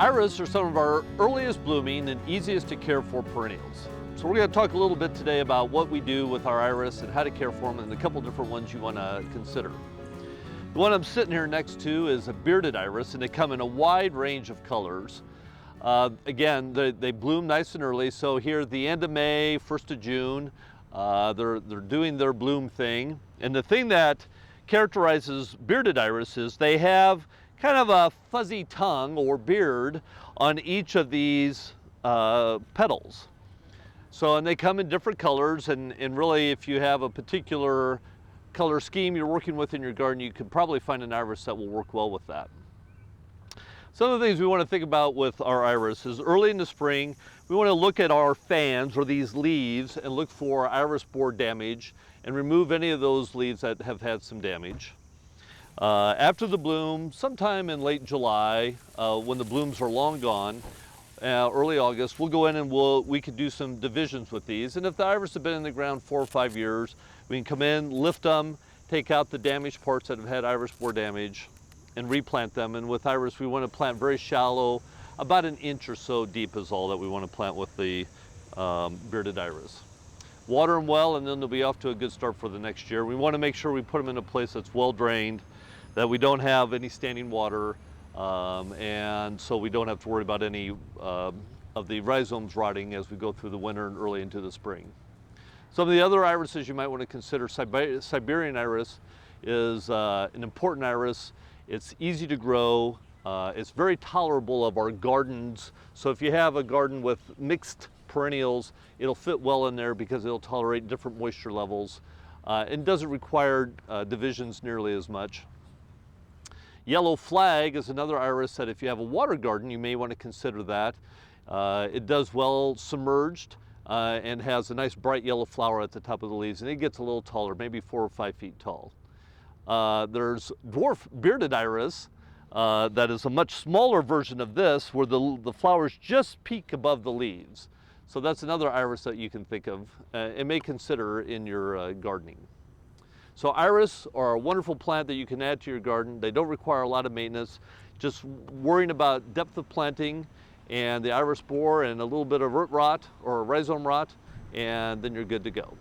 Iris are some of our earliest blooming and easiest to care for perennials. So we're going to talk a little bit today about what we do with our iris and how to care for them, and a couple different ones you want to consider. The one I'm sitting here next to is a bearded iris, and they come in a wide range of colors. Again, they bloom nice and early, so here at the end of May, 1st of June, they're doing their bloom thing. And the thing that characterizes bearded iris is they have kind of a fuzzy tongue or beard on each of these petals. So, and they come in different colors, and really if you have a particular color scheme you're working with in your garden, you could probably find an iris that will work well with that. Some of the things we want to think about with our iris is early in the spring, we want to look at our fans or these leaves and look for iris borer damage and remove any of those leaves that have had some damage. After the bloom, sometime in late July, when the blooms are long gone, early August, we'll go in and we can do some divisions with these. And if the iris have been in the ground 4 or 5 years, we can come in, lift them, take out the damaged parts that have had iris borer damage, and replant them. And with iris, we want to plant very shallow, about 1 inch or so deep is all that we want to plant with the bearded iris. Water them well, and then they'll be off to a good start for the next year. We want to make sure we put them in a place that's well drained, that we don't have any standing water, and so we don't have to worry about any of the rhizomes rotting as we go through the winter and early into the spring. Some of the other irises you might want to consider, Siberian iris is an important iris. It's easy to grow. It's very tolerable of our gardens. So if you have a garden with mixed perennials, it'll fit well in there because it'll tolerate different moisture levels. And doesn't require divisions nearly as much. Yellow flag is another iris that if you have a water garden, you may want to consider that. It does well submerged and has a nice bright yellow flower at the top of the leaves, and it gets a little taller, maybe 4 or 5 feet tall. There's dwarf bearded iris that is a much smaller version of this, where the flowers just peak above the leaves. So that's another iris that you can think of and may consider in your gardening. So iris are a wonderful plant that you can add to your garden. They don't require a lot of maintenance, just worrying about depth of planting and the iris borer and a little bit of root rot or rhizome rot, and then you're good to go.